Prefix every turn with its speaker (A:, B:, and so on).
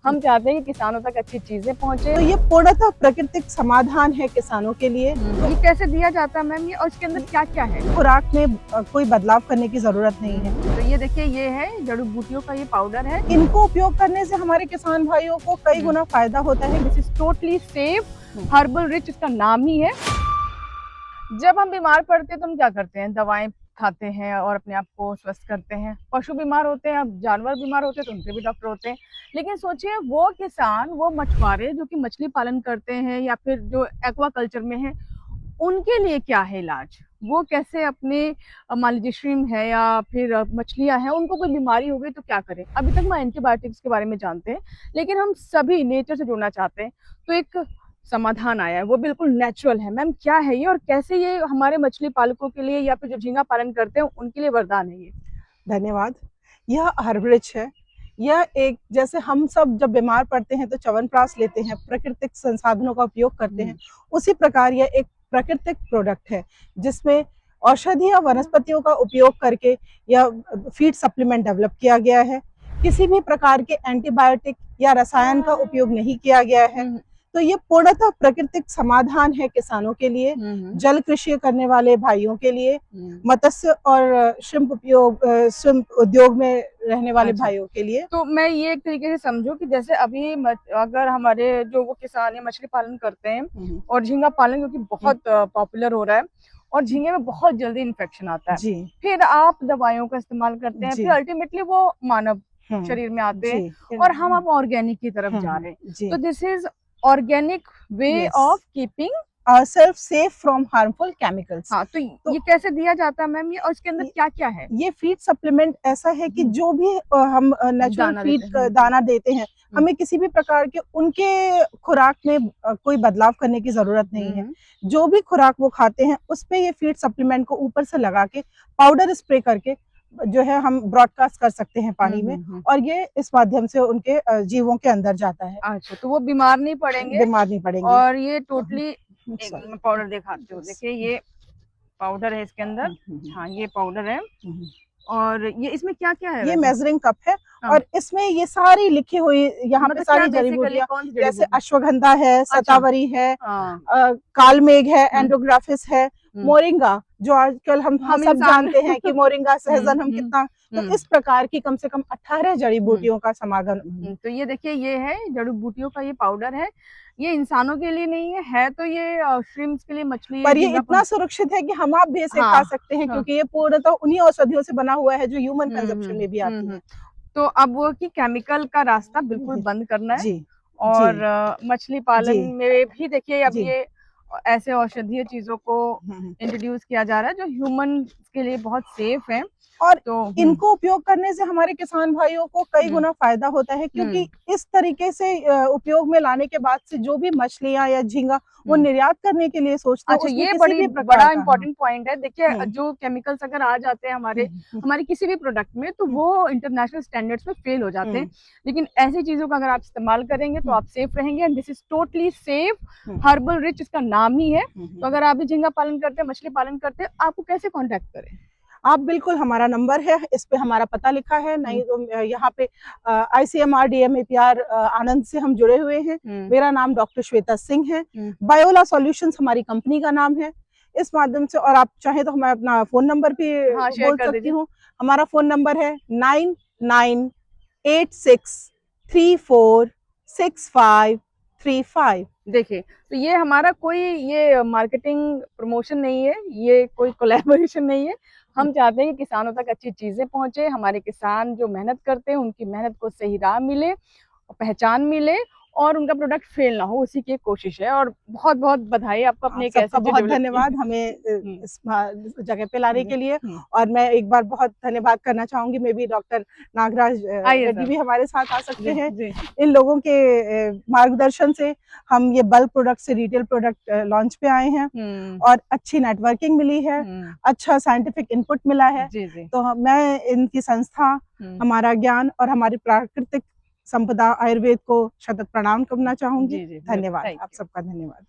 A: हम चाहते हैं कि किसानों तक अच्छी चीजें पहुंचे।
B: तो ये पूर्णतः प्राकृतिक समाधान है किसानों के लिए।
A: ये कैसे दिया जाता है मैम, ये और इसके अंदर क्या क्या है?
B: खुराक में कोई बदलाव करने की जरूरत नहीं है।
A: तो ये देखिए, ये है जड़ी बूटियों का ये पाउडर है।
B: इनको उपयोग करने से हमारे किसान भाइयों को कई गुना फायदा होता है।
A: This is totally safe, herbal rich इसका नाम ही है। जब हम बीमार पड़ते हैं तो हम क्या करते हैं, दवाएं खाते हैं और अपने आप को स्वस्थ करते हैं। पशु बीमार होते हैं, अब जानवर बीमार होते हैं तो उनके भी डॉक्टर होते हैं। लेकिन सोचिए वो किसान, वो मछुआरे जो कि मछली पालन करते हैं या फिर जो एक्वा कल्चर में है, उनके लिए क्या है इलाज? वो कैसे अपने मान लीजिए श्रिम्प है या फिर मछलियां हैं, उनको कोई बीमारी हो गई तो क्या करें? अभी तक हम एंटीबायोटिक्स के बारे में जानते हैं, लेकिन हम सभी नेचर से जुड़ना चाहते हैं। तो एक समाधान आया है, वो बिल्कुल नेचुरल है। मैम क्या है ये और कैसे ये हमारे मछली पालकों के लिए या फिर जो झींगा पालन करते हैं उनके लिए वरदान है ये?
B: धन्यवाद। यह हर्बरिच है। यह एक, जैसे हम सब जब बीमार पड़ते हैं तो च्यवनप्राश लेते हैं, प्राकृतिक संसाधनों का उपयोग करते हैं, उसी प्रकार यह एक प्राकृतिक प्रोडक्ट है जिसमें औषधीय वनस्पतियों का उपयोग करके यह फीड सप्लीमेंट डेवलप किया गया है। किसी भी प्रकार के एंटीबायोटिक या रसायन का उपयोग नहीं किया गया है। तो ये पूर्णतः प्राकृतिक समाधान है किसानों के लिए, जल कृषि करने वाले भाइयों के लिए, मत्स्य और श्रिम्प उद्योग में रहने वाले भाइयों के लिए।
A: तो मैं ये एक तरीके से समझू कि जैसे अभी अगर हमारे जो वो किसान है मछली पालन करते हैं और झींगा पालन क्योंकि बहुत पॉपुलर हो रहा है और झींगे में बहुत जल्दी इन्फेक्शन आता है, फिर आप दवाइयों का इस्तेमाल करते हैं, फिर अल्टीमेटली वो मानव शरीर में आते हैं और हम अब ऑर्गेनिक की तरफ जा रहे हैं। तो this is organic way of keeping
B: ourselves safe from harmful chemicals।
A: हाँ, तो ये कैसे दिया जाता है मैम, ये और इसके अंदर क्या क्या है?
B: ये फीड सप्लीमेंट ऐसा है कि जो भी हम नेचुरल फीड दाना देते हैं, हमें किसी भी प्रकार के उनके खुराक में कोई बदलाव करने की जरूरत नहीं है। जो भी खुराक वो खाते हैं उस पे ये फीड सप्लीमेंट को ऊपर से लगा के पाउडर स्प्रे करके जो है हम ब्रॉडकास्ट कर सकते हैं पानी में, और ये इस माध्यम से उनके जीवों के अंदर जाता है।
A: अच्छा, तो वो बीमार नहीं पड़ेंगे। और ये टोटली पाउडर दिखाते हो, देखिए ये पाउडर है इसके अंदर। हाँ, ये पाउडर है। और ये इसमें क्या क्या है?
B: ये मेजरिंग कप है और इसमें ये सारी लिखी हुई यहाँ पे सारी जड़ी बूटियां, जैसे अश्वगंधा है, शतावरी है, कालमेघ है, एंडोग्राफिस है, मोरिंगा जो आजकल हम सब जानते हैं कि मोरिंगा सहजन हम कितना, तो इस प्रकार की कम से कम 18 जड़ी बूटियों का समागम।
A: तो ये देखिए, ये है जड़ी बूटियों का ये पाउडर है। ये इंसानों के लिए नहीं है तो ये श्रिम्प्स के लिए, मछली,
B: पर ये इतना सुरक्षित है कि हम आप भी इसे खा सकते हैं, क्योंकि ये पूर्णतः उन्हीं औषधियों से बना हुआ है जो ह्यूमन कंजप्शन में भी आती है।
A: तो अब वो की केमिकल का रास्ता बिल्कुल बंद करना है। और मछली पालन में भी देखिए अब ये ऐसे औषधीय चीजों को इंट्रोड्यूस किया जा रहा है जो ह्यूमन के लिए बहुत सेफ है।
B: और तो इनको उपयोग करने से हमारे किसान भाइयों को कई गुना फायदा होता है, क्योंकि इस तरीके से उपयोग में लाने के बाद से जो भी मछलियां या झींगा वो निर्यात करने के लिए सोचते हैं।
A: अच्छा, ये बड़ा इंपॉर्टेंट पॉइंट है। देखिए जो केमिकल्स अगर आ जाते हैं हमारे किसी भी प्रोडक्ट में, तो वो इंटरनेशनल स्टैंडर्ड्स में फेल हो जाते हैं। लेकिन ऐसी चीजों का अगर आप इस्तेमाल करेंगे तो आप सेफ रहेंगे। And this is totally safe, herbal rich इसका नाम ही है। तो अगर आप भी झींगा पालन करते हैं, मछली पालन करते हैं, आपको कैसे कॉन्टेक्ट करें?
B: आप बिल्कुल, हमारा नंबर है, इस पे हमारा पता लिखा है, नहीं तो यहाँ पे ICMR DM APR आनंद से हम जुड़े हुए हैं। मेरा नाम डॉक्टर श्वेता सिंह है। बायोला सॉल्यूशंस हमारी कंपनी का नाम है। इस माध्यम से, और आप चाहे तो मैं अपना फोन नंबर भी बोल सकती हूँ। हमारा फोन नंबर है 9986346535।
A: देखिए, तो ये हमारा कोई ये मार्केटिंग प्रमोशन नहीं है, ये कोई कोलैबोरेशन नहीं है। हम चाहते हैं कि किसानों तक अच्छी चीजें पहुंचे, हमारे किसान जो मेहनत करते हैं उनकी मेहनत को सही राह मिले, पहचान मिले और उनका प्रोडक्ट फेल ना हो, उसी की कोशिश है। और बहुत बहुत बधाई आपको अपने
B: सबका बहुत धन्यवाद हमें इस जगह पे लाने के लिए। और मैं एक बार बहुत धन्यवाद करना चाहूंगी, मे भी डॉक्टर नागराज रेड्डी भी हमारे साथ आ सकते हैं। इन लोगों के मार्गदर्शन से हम ये बल्क प्रोडक्ट से रिटेल प्रोडक्ट लॉन्च पे आए हैं और अच्छी नेटवर्किंग मिली है, अच्छा साइंटिफिक इनपुट मिला है। तो मैं इनकी संस्था, हमारा ज्ञान और हमारी प्राकृतिक संपदा आयुर्वेद को शतत प्रणाम करना चाहूंगी। धन्यवाद, आप सबका धन्यवाद।